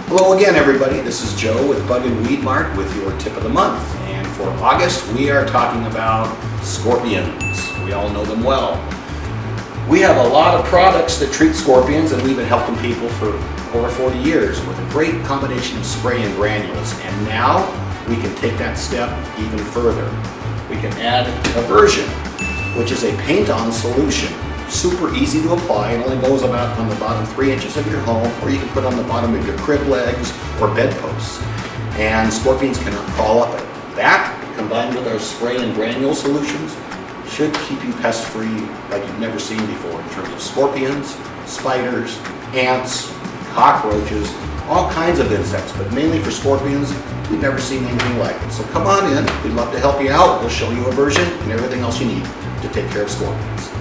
Hello again, everybody. This is Joe with Bug Weed Mart with your tip of the month. And for August, we are talking about scorpions. We all know them well. We have a lot of products that treat scorpions, and we've been helping people for over 40 years with a great combination of spray and granules. And now we can take that step even further. We can add Averzion, which is a paint-on solution. Super easy to apply. It only goes about on the bottom 3 inches of your home, or you can put on the bottom of your crib legs or bedposts. And scorpions cannot crawl up it. That, combined with our spray and granule solutions, should keep you pest-free like you've never seen before in terms of scorpions, spiders, ants, cockroaches, all kinds of insects, but mainly for scorpions, we've never seen anything like it. So come on in, we'd love to help you out. We'll show you Averzion and everything else you need to take care of scorpions.